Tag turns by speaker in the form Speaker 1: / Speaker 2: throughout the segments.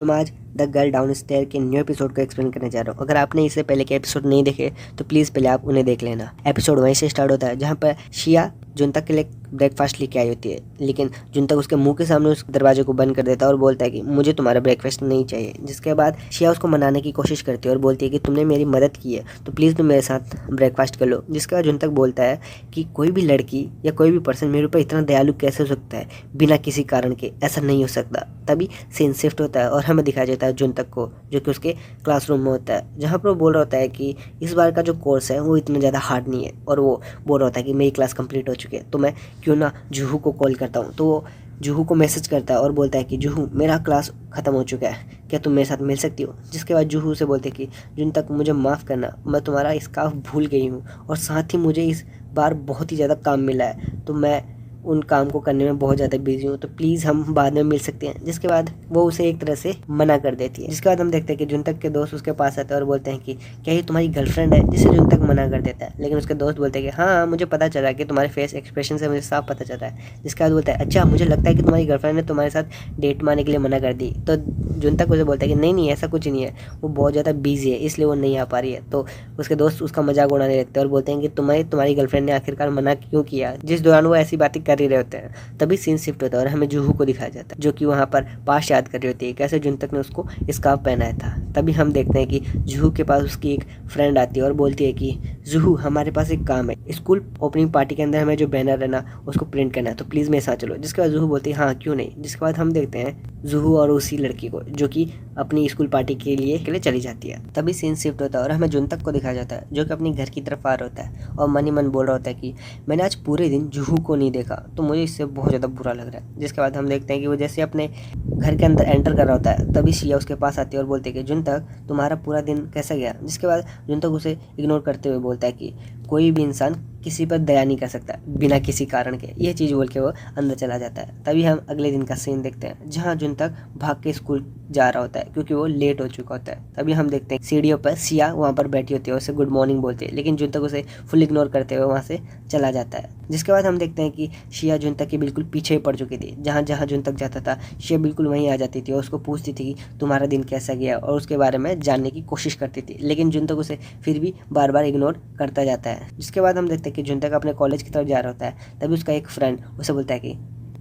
Speaker 1: तो मैं आज द गर्ल डाउन स्टेयर के न्यू एपिसोड को एक्सप्लेन करने जा रहा हूँ। अगर आपने इससे पहले के एपिसोड नहीं देखे तो प्लीज़ पहले आप उन्हें देख लेना। एपिसोड वहीं से स्टार्ट होता है जहाँ पर शिया जुनतक के लिए ब्रेकफास्ट लेके आई होती है, लेकिन जुनतक उसके मुंह के सामने उस दरवाजे को बंद कर देता है और बोलता है कि मुझे तुम्हारा ब्रेकफास्ट नहीं चाहिए। जिसके बाद शिया उसको मनाने की कोशिश करती है और बोलती है कि तुमने मेरी मदद की है तो प्लीज़ तुम मेरे साथ ब्रेकफास्ट कर लो। जिसके बाद जुनतक बोलता है कि कोई भी लड़की या कोई भी पर्सन मेरे ऊपर इतना दयालु कैसे हो सकता है बिना किसी कारण के, ऐसा नहीं हो सकता। तभी सीन शिफ्ट होता है और हमें दिखाया जाता है जुनतक को, जो कि उसके क्लासरूम में होता है, जहाँ पर वो बोल रहा होता है कि इस बार का जो कोर्स है वो इतना ज़्यादा हार्ड नहीं है। और वो बोल रहा होता है कि मेरी क्लास कंप्लीट हो चुकी है तो मैं क्यों ना जूहू को कॉल करता हूँ। तो वो जूहू को मैसेज करता है और बोलता है कि जूहू मेरा क्लास ख़त्म हो चुका है, क्या तुम मेरे साथ मिल सकती हो। जिसके बाद जूहू से बोलते हैं कि जुनतक मुझे माफ़ करना, मैं तुम्हारा स्कार्फ भूल गई हूँ और साथ ही मुझे इस बार बहुत ही ज़्यादा काम मिला है तो मैं उन काम को करने में बहुत ज़्यादा बिजी हूँ, तो प्लीज़ हम बाद में मिल सकते हैं। जिसके बाद वो उसे एक तरह से मना कर देती है। जिसके बाद हम देखते हैं कि जुनतक के दोस्त उसके पास आते हैं और बोलते हैं कि क्या ये तुम्हारी गर्लफ्रेंड है, जिसे जुनतक मना कर देता है। लेकिन उसके दोस्त बोलते हैं कि हाँ मुझे पता चला कि तुम्हारे फेस एक्सप्रेशन से मुझे साफ पता चला है। जिसके बाद बोलता है अच्छा मुझे लगता है कि तुम्हारी गर्लफ्रेंड ने तुम्हारे साथ डेट मारने के लिए मना कर दी। तो जुनतक उसे बोलता है कि नहीं नहीं ऐसा कुछ नहीं है, वो बहुत ज़्यादा बिजी है इसलिए वो नहीं आ पा रही है। तो उसके दोस्त उसका मजाक उड़ाने लगते हैं और बोलते हैं कि तुम्हारी गर्लफ्रेंड ने आखिरकार मना क्यों किया, जिस दौरान वो ऐसी बातें कर ही रहे होते हैं। तभी सीन शिफ्ट होता है और हमें जूहू को दिखाया जाता है, जो कि वहाँ पर पास याद कर रही होती है कैसे जुनतक ने उसको स्कार्फ पहनाया था। तभी हम देखते हैं कि जूहू के पास उसकी एक फ्रेंड आती है और बोलती है कि जूहू हमारे पास एक काम है, स्कूल ओपनिंग पार्टी के अंदर हमें जो बैनर है ना उसको प्रिंट करना है, तो प्लीज़ मेरे साथ चलो। जिसके बाद जूहू बोलती है हाँ क्यों नहीं। जिसके बाद हम देखते हैं जूहू और उसी लड़की को जो कि अपनी स्कूल पार्टी के लिए चली जाती है। तभी सीन शिफ्ट होता है और हमें जुनतक को दिखाया जाता है जो कि अपनी घर की तरफ आ रहा होता है और मन ही मन बोल रहा होता है कि मैंने आज पूरे दिन जूहू को नहीं देखा तो मुझे इससे बहुत ज़्यादा बुरा लग रहा है। जिसके बाद हम देखते हैं कि वो जैसे अपने घर के अंदर एंटर कर रहा होता है तभी शिया उसके पास आती है और बोलती है कि जुनतक तुम्हारा पूरा दिन कैसा गया। जिसके बाद जुनतक उसे इग्नोर करते हुए बोलता है कि कोई भी इंसान किसी पर दया नहीं कर सकता बिना किसी कारण के। यह चीज़ बोल के वो अंदर चला जाता है। तभी हम अगले दिन का सीन देखते हैं जहाँ जुनतक भाग के स्कूल जा रहा होता है क्योंकि वो लेट हो चुका होता है। तभी हम देखते हैं सीढ़ियों पर सिया वहाँ पर बैठी होती है, उसे गुड मॉर्निंग बोलती है, लेकिन जुनतक उसे फुल इग्नोर करते हुए वहाँ से चला जाता है। जिसके बाद हम देखते हैं कि शिया जुनतक के बिल्कुल पीछे पड़ चुकी थी। जहाँ जहाँ जुनतक जाता था शिया बिल्कुल वहीं आ जाती थी और उसको पूछती थी कि तुम्हारा दिन कैसा गया और उसके बारे में जानने की कोशिश करती थी, लेकिन जुनतक उसे फिर भी बार बार इग्नोर करता जाता है। जिसके बाद हम देखते हैं कि जुनतक अपने कॉलेज की तरफ जा रहा होता है। तभी उसका एक फ्रेंड उसे बोलता है कि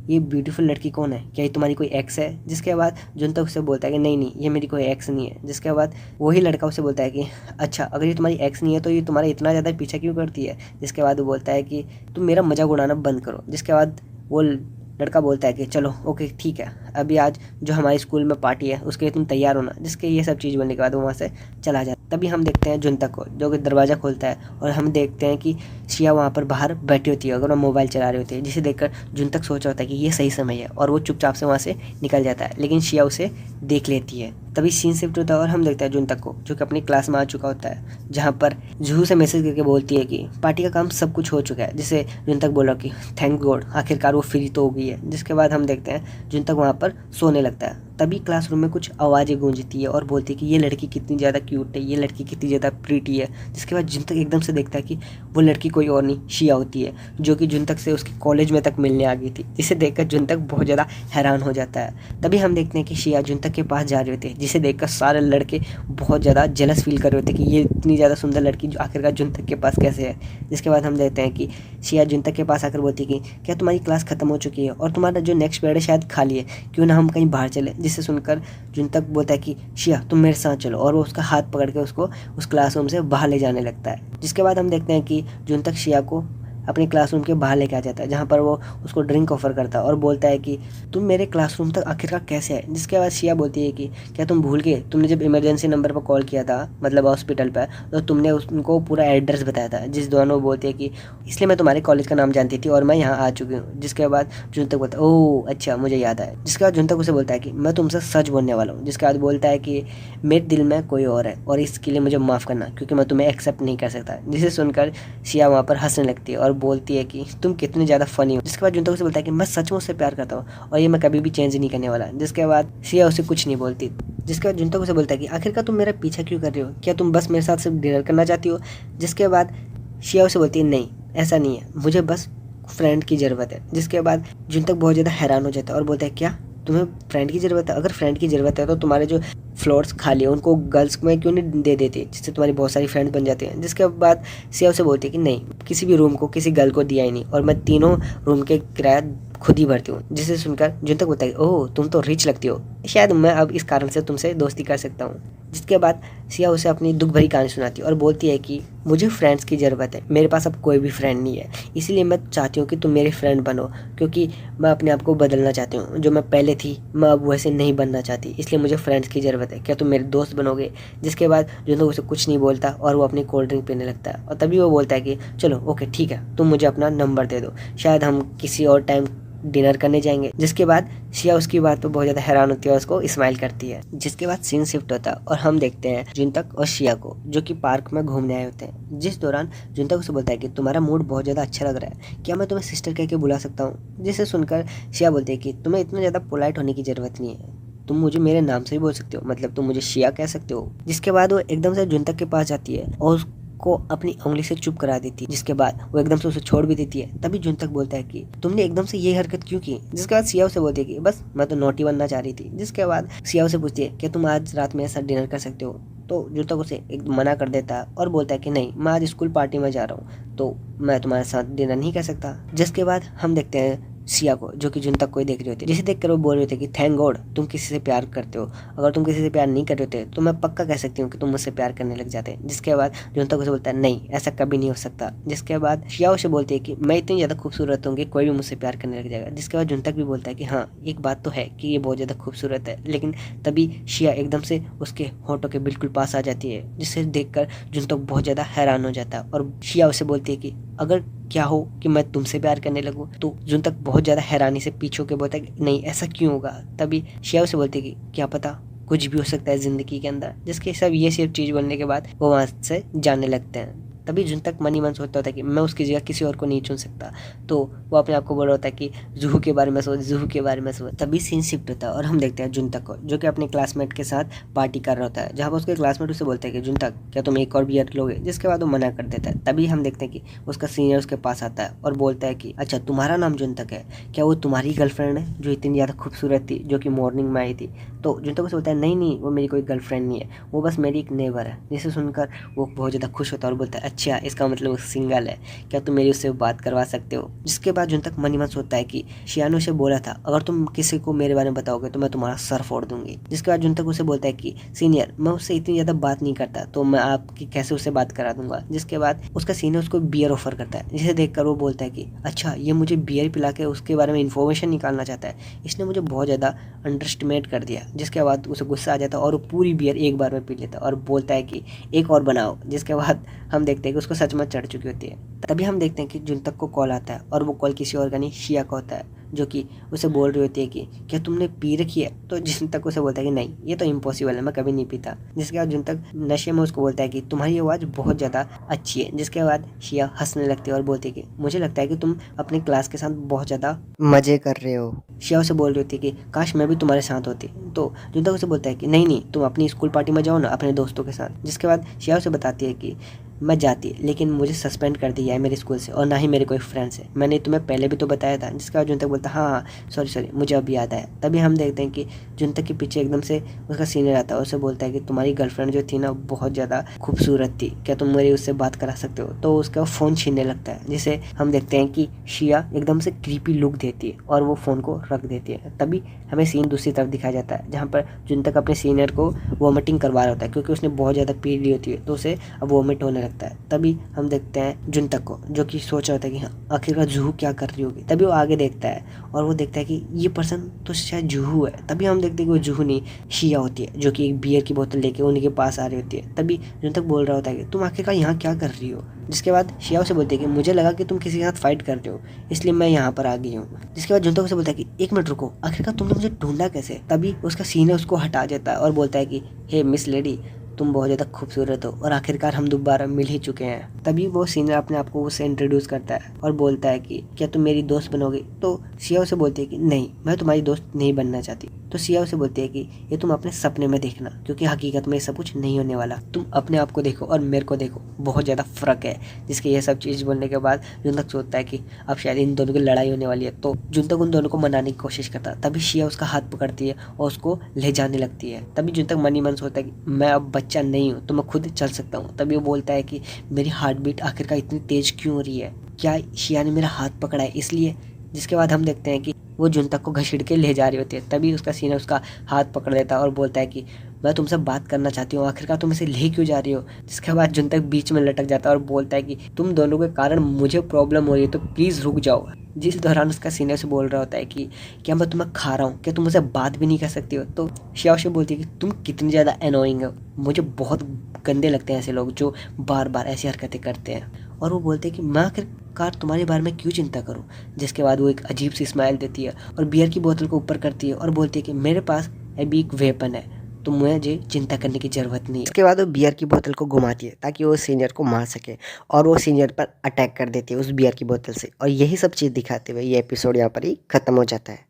Speaker 1: ये ब्यूटीफुल लड़की कौन है, क्या ये तुम्हारी कोई एक्स है। जिसके बाद जुनतक उसे बोलता है कि नहीं नहीं ये मेरी कोई एक्स नहीं है। जिसके बाद वही लड़का उसे बोलता है कि अच्छा अगर ये तुम्हारी एक्स नहीं है तो ये तुम्हारा इतना ज़्यादा पीछा क्यों करती है। जिसके बाद वो बोलता है कि तुम मेरा मजाक उड़ाना बंद करो। जिसके बाद वो लड़का बोलता है कि चलो ओके ठीक है, अभी आज जो हमारे स्कूल में पार्टी है उसके लिए तुम तैयार होना। जिसके ये सब चीज़ बोलने के बाद वो वहाँ से चला जाता है। तभी हम देखते हैं जुनतक को जो कि दरवाज़ा खोलता है और हम देखते हैं कि शिया वहाँ पर बाहर बैठी होती है अगर वो मोबाइल चला रही होती है, जिसे देखकर जुनतक सोच रहा होता है कि ये सही समय है और वो चुपचाप से वहाँ से निकल जाता है, लेकिन शिया उसे देख लेती है। तभी सीन शिफ्ट होता है और हम देखते हैं जुनतक को जो कि अपनी क्लास में आ चुका होता है, जहाँ पर जूहू से मैसेज करके बोलती है कि पार्टी का काम सब कुछ हो चुका है। जिसे जुनतक बोला कि थैंक गॉड आखिरकार वो फ्री तो हो गई है। जिसके बाद हम देखते हैं जुनतक वहाँ पर सोने लगता है। तभी क्लासरूम में कुछ आवाज़ें गूंजती है और बोलती है कि ये लड़की कितनी ज़्यादा क्यूट है, ये लड़की कितनी ज़्यादा प्रीटी है। जिसके बाद जुनतक एकदम से देखता है कि वो लड़की कोई और नहीं शिया होती है, जो कि जुनतक से उसके कॉलेज में तक मिलने आ गई थी। जिसे देखकर जुनतक बहुत ज़्यादा हैरान हो जाता है। तभी हम देखते हैं कि शिया जुनतक के पास जा रहे होते हैं, जिसे देखकर सारे लड़के बहुत ज़्यादा जेलस फील कर रहे होते हैं कि ये इतनी ज़्यादा सुंदर लड़की जो आखिरकार जुनतक के पास कैसे है। जिसके बाद हम देखते हैं कि शिया जुनतक के पास आकर बोलती है कि क्या तुम्हारी क्लास ख़त्म हो चुकी है और तुम्हारा जो नेक्स्ट पीरियड है शायद खाली है, क्यों ना हम कहीं बाहर चले। जिसे सुनकर जुनतक बोलता है कि शिया तुम मेरे साथ चलो और वो उसका हाथ पकड़ के उसको उस क्लासरूम से बाहर ले जाने लगता है। जिसके बाद हम देखते हैं कि जुनतक शिया को अपने क्लासरूम के बाहर लेके आ जाता है, जहाँ पर वो उसको ड्रिंक ऑफर करता है और बोलता है कि तुम मेरे क्लासरूम तक आखिरकार कैसे आए। जिसके बाद शिया बोलती है कि क्या तुम भूल गए तुमने जब इमरजेंसी नंबर पर कॉल किया था मतलब हॉस्पिटल पर, तो तुमने उनको पूरा एड्रेस बताया था। जिस दौरान वो बोलती है कि इसलिए मैं तुम्हारे कॉलेज का नाम जानती थी और मैं यहाँ आ चुकी हूँ। जिसके बाद जुनतक बोलता है ओह अच्छा मुझे याद आया। जिसके बाद जुनतक उसे बोलता है कि मैं तुमसे सच बोलने वाला हूँ। जिसके बाद बोलता है कि मेरे दिल में कोई और है और इसके लिए मुझे माफ़ करना क्योंकि मैं तुम्हें एक्सेप्ट नहीं कर सकता। जिसे सुनकर शिया वहाँ पर हंसने लगती है और बोलती है कि तुम कितने ज़्यादा फनी हो। जिसके बाद जुनतक उसे बोलता है कि मैं सच में उससे प्यार करता हूँ और ये मैं कभी भी चेंज नहीं करने वाला। जिसके बाद शिया उसे कुछ नहीं बोलती। जिसके बाद जुनतक उसे बोलता है कि आखिरकार तुम मेरा पीछा क्यों कर रही हो, क्या तुम बस मेरे साथ सिर्फ डिनर करना चाहती हो। जिसके बाद शिया उसे बोलती है नहीं ऐसा नहीं है, मुझे बस फ्रेंड की ज़रूरत है। जिसके बाद जुनतक बहुत ज़्यादा हैरान हो जाता है और बोलता है क्या तुम्हें फ्रेंड की ज़रूरत है, अगर फ्रेंड की ज़रूरत है तो तुम्हारे जो फ्लोर्स खाली है उनको गर्ल्स में क्यों नहीं दे देती, जिससे तुम्हारी बहुत सारी फ्रेंड्स बन जाती हैं। जिसके बाद सिया उसे बोलती है कि नहीं, किसी भी रूम को किसी गर्ल को दिया ही नहीं और मैं तीनों रूम के किराया खुद ही भरती हूँ। जिसे सुनकर जुनतक बोलता है ओह तुम तो रिच लगती हो, शायद मैं अब इस कारण से तुमसे दोस्ती कर सकता हूँ। जिसके बाद सिया उसे अपनी दुख भरी कहानी सुनाती है और बोलती है कि मुझे फ्रेंड्स की ज़रूरत है, मेरे पास अब कोई भी फ्रेंड नहीं है, इसीलिए मैं चाहती हूँ कि तुम मेरे फ्रेंड बनो, क्योंकि मैं अपने आप को बदलना चाहती हूँ। जो मैं पहले थी मैं अब वैसे नहीं बनना चाहती, इसलिए मुझे फ्रेंड्स की ज़रूरत है, क्या तुम मेरे दोस्त बनोगे। जिसके बाद जुनतक उसे कुछ नहीं बोलता और वो अपनी कोल्ड ड्रिंक पीने लगता है और तभी वो बोलता है कि चलो ओके ठीक है, तुम मुझे अपना नंबर दे दो, शायद हम किसी और टाइम डिनर करने जाएंगे। जिसके बाद शिया उसकी बात पर बहुत ज़्यादा हैरान होती है और उसको स्माइल करती है। जिसके बाद सीन शिफ्ट होता है और हम देखते हैं जुनतक और शिया को जो कि पार्क में घूमने आए होते हैं। जिस दौरान जुनतक उसे बोलता है कि तुम्हारा मूड बहुत ज़्यादा अच्छा लग रहा है, क्या मैं तुम्हें सिस्टर कह के बुला सकता हूँ। जिसे सुनकर शिया बोलती है कि तुम्हें इतना ज़्यादा पोलाइट होने की ज़रूरत नहीं है, तुम मुझे मेरे नाम से भी बोल सकते हो, मतलब तुम मुझे शिया कह सकते हो। जिसके बाद वो एकदम से जुनतक के पास जाती है और को अपनी उंगली से चुप करा देती है। जिसके बाद वो एकदम से उसे छोड़ भी देती है। तभी जुनतक बोलता है कि तुमने एकदम से ये हरकत क्यों की। जिसके बाद सिया उसे बोलती है कि बस मैं तो नोटी बनना चाह रही थी। जिसके बाद सिया उसे पूछती है कि तुम आज रात में ऐसा डिनर कर सकते हो, तो जुनतक उसे एक मना कर देता है और बोलता है कि नहीं, मैं आज स्कूल पार्टी में जा रहा हूँ तो मैं तुम्हारे साथ डिनर नहीं कर सकता। जिसके बाद हम देखते हैं सिया को जो कि जुनतक को ही देख रही होती है, जिसे देखकर वो बोल रहे थे कि थैंक गॉड तुम किसी से प्यार करते हो, अगर तुम किसी से प्यार नहीं करते होते तो मैं पक्का कह सकती हूँ कि तुम मुझसे प्यार करने लग जाते। जिसके बाद जुनतक उसे बोलता है नहीं, ऐसा कभी नहीं हो सकता। जिसके बाद शिया उसे बोलती है कि मैं इतनी ज़्यादा खूबसूरत हूँ कि कोई भी मुझसे प्यार करने लग जाएगा। जिसके बाद जुनतक भी बोलता है कि हाँ एक बात तो है कि ये बहुत ज़्यादा खूबसूरत है। लेकिन तभी शिया एकदम से उसके होठों के बिल्कुल पास आ जाती है, जिसे देखकर जुनतक बहुत ज़्यादा हैरान हो जाता है और शिया उसे बोलती है कि अगर क्या हो कि मैं तुमसे प्यार करने लगूं। तो जुनतक बहुत ज़्यादा हैरानी से पीछे होकर बोलता है कि नहीं ऐसा क्यों होगा। तभी शिया उसे बोलती है कि क्या पता कुछ भी हो सकता है ज़िंदगी के अंदर। जिसके सब ये सिर्फ चीज़ बोलने के बाद वो वहाँ से जाने लगते हैं। तभी जुनतक मन ही मन सोचता होता है कि मैं उसकी जगह किसी और को नहीं चुन सकता, तो वो अपने आप को बोल रहा होता है कि जूहू के बारे में सोच, जूहू के बारे में सोच। तभी सीन शिफ्ट होता है और हम देखते हैं जुनतक को जो कि अपने क्लासमेट के साथ पार्टी कर रहा होता है, जहाँ पर उसके क्लासमेट उसे बोलते हैं कि जुनतक क्या तुम एक और बियर लोगे। जिसके बाद वो मना कर देता है। तभी हम देखते हैं कि उसका सीनियर उसके पास आता है और बोलता है कि अच्छा तुम्हारा नाम जुनतक है, क्या वो तुम्हारी गर्लफ्रेंड है जो इतनी ज़्यादा खूबसूरत थी जो कि मॉर्निंग में आई थी। तो जुनतक उसे बोलता है नहीं नहीं, वो मेरी कोई गर्लफ्रेंड नहीं है, वो बस मेरी एक नेबर है। जिसे सुनकर वो बहुत ज़्यादा खुश होता है और बोलता है अच्छा इसका मतलब सिंगल है, क्या तुम मेरी उससे बात करवा सकते हो। जिसके बाद जुनतक मन ही मन सोचता है कि शिया ने उसे बोला था अगर तुम किसी को मेरे बारे में बताओगे तो मैं तुम्हारा सर फोड़ दूंगी। जिसके बाद जुनतक उसे बोलता है कि सीनियर मैं उससे इतनी ज़्यादा बात नहीं करता तो मैं आपकी कैसे उससे बात करा दूंगा। जिसके बाद उसका सीनियर उसको बियर ऑफर करता है, जिसे देखकर वो बोलता है कि अच्छा ये मुझे बियर पिला के उसके बारे में इन्फॉर्मेशन निकालना चाहता है, इसने मुझे बहुत ज़्यादा अंडरस्टिमेट कर दिया। जिसके बाद उसे गुस्सा आ जाता है और वो पूरी बियर एक बार में पी लेता है और बोलता है कि एक और बनाओ। जिसके बाद हम देखते हैं कि उसको सच में चढ़ चुकी होती है। तभी हम देखते हैं कि जुनतक को कॉल आता है और वो कॉल किसी और का नहीं शिया का होता है, जो कि उसे बोल रही होती है कि क्या तुमने पी रखी है। तो जुनतक उसे बोलता है कि नहीं ये तो इम्पॉसिबल है, मैं कभी नहीं पीता। जिसके बाद जुनतक नशे में उसको बोलता है कि तुम्हारी आवाज़ बहुत ज़्यादा अच्छी है। जिसके बाद शिया हंसने लगती है और बोलती है कि मुझे लगता है कि तुम अपने क्लास के साथ बहुत ज़्यादा मज़े कर रहे हो। शिया उसे बोल रही होती है कि काश मैं भी तुम्हारे साथ होती। तो जुनतक उसे बोलता है कि नहीं नहीं, तुम अपनी स्कूल पार्टी में जाओ ना अपने दोस्तों के साथ। जिसके बाद शिया उसे बताती है कि मैं जाती लेकिन मुझे सस्पेंड कर दिया है मेरे स्कूल से और ना ही मेरे कोई फ्रेंड्स है, मैंने तुम्हें पहले भी तो बताया था। जिसके बाद जुनतक बोलता है हाँ सॉरी मुझे अब याद आया। तभी हम देखते हैं कि जुनतक के पीछे एकदम से उसका सीनियर आता है और उसे बोलता है कि तुम्हारी गर्लफ्रेंड जो थी ना बहुत ज़्यादा खूबसूरत थी, क्या तुम मेरी उससे बात करा सकते हो। तो उसका फ़ोन छीनने लगता है, जिसे हम देखते हैं कि शिया एकदम से क्रीपी लुक देती है और वो फ़ोन को रख देती है। तभी हमें सीन दूसरी तरफ दिखाया जाता है जहाँ पर जुनतक अपने सीनियर को वॉमिटिंग करवा रहा होता है, क्योंकि उसने बहुत ज़्यादा पी ली होती है तो उसे अब वॉमिट होने लगता है। तभी हम देखते हैं जुनतक को जो कि सोच रहा होता है कि हाँ आखिरकार जूहू क्या कर रही होगी। तभी वो आगे देखता है और वो देखता है कि ये पर्सन तो शायद जूहू है। तभी हम देखते हैं कि वो जूहू नहीं शिया होती है, जो कि एक बियर की बोतल लेके उनके पास आ रही होती है। तभी जुनतक बोल रहा होता है कि तुम आखिरकार यहाँ क्या कर रही हो। जिसके बाद शिया उसे बोलती है कि मुझे लगा कि तुम किसी के साथ फाइट कर रहे हो इसलिए मैं यहाँ पर आ गई हूँ। जिसके बाद जुनतक उसे बोलता है कि एक मिनट रुको, आखिरकार तुमने मुझे ढूंढा कैसे। तभी उसका सीनियर उसको हटा देता है और बोलता है कि हे मिस लेडी, तुम बहुत ज़्यादा खूबसूरत हो और आखिरकार हम दोबारा मिल ही चुके हैं। तभी वो सीनियर अपने आप को उसे इंट्रोड्यूस करता है और बोलता है कि क्या तुम मेरी दोस्त बनोगे। तो सिया उसे बोलती है कि नहीं, मैं तुम्हारी दोस्त नहीं बनना चाहती। तो सिया उसे बोलती है कि ये तुम अपने सपने में देखना, क्योंकि हकीकत में ये सब कुछ नहीं होने वाला। तुम अपने आप को देखो और मेरे को देखो, बहुत ज़्यादा फ़र्क है। जिसके ये सब चीज़ बोलने के बाद जुनतक सोचता है कि अब शायद इन दोनों की लड़ाई होने वाली है। तो जुनतक उन दोनों को मनाने की कोशिश करता है। तभी शिया उसका हाथ पकड़ती है और उसको ले जाने लगती है। तभी जुनतक मन ही मन सोचता है कि मैं अब बच्चा नहीं हूँ, तो मैं खुद चल सकता हूँ। तभी वो बोलता है कि मेरी हार्ट बीट आखिरकार इतनी तेज़ क्यों हो रही है, क्या शिया ने मेरा हाथ पकड़ा है इसलिए। जिसके बाद हम देखते हैं कि वो जुनतक को घसीट के ले जा रही होती है। तभी उसका सीनियर उसका हाथ पकड़ लेता है और बोलता है कि मैं तुमसे बात करना चाहती हूँ, आखिरकार तुम इसे ले क्यों जा रही हो। जिसके बाद जुनतक बीच में लटक जाता है और बोलता है कि तुम दोनों के कारण मुझे प्रॉब्लम हो रही है, तो प्लीज़ रुक जाओ। जिस दौरान उसका सीनियर से बोल रहा होता है कि क्या मैं तुम्हें खा रहा हूँ, क्या तुम मुझसे बात भी नहीं कर सकती हो। तो शियाओशी बोलती है कि तुम कितनी ज़्यादा एनोइंग हो, मुझे बहुत गंदे लगते हैं ऐसे लोग जो बार बार ऐसी हरकतें करते हैं। और वो बोलते हैं कि मैं आखिरकार तुम्हारे बारे में क्यों चिंता करूं। जिसके बाद वो एक अजीब सी स्माइल देती है और बियर की बोतल को ऊपर करती है और बोलती है कि मेरे पास अभी एक वेपन है, तो मुझे चिंता करने की ज़रूरत नहीं है। इसके बाद वो बियर की बोतल को घुमाती है ताकि वो सीनियर को मार सके और वो सीनियर पर अटैक कर देती है उस बियर की बोतल से। और यही सब चीज़ दिखाते हुए ये एपिसोड यहाँ पर ही ख़त्म हो जाता है।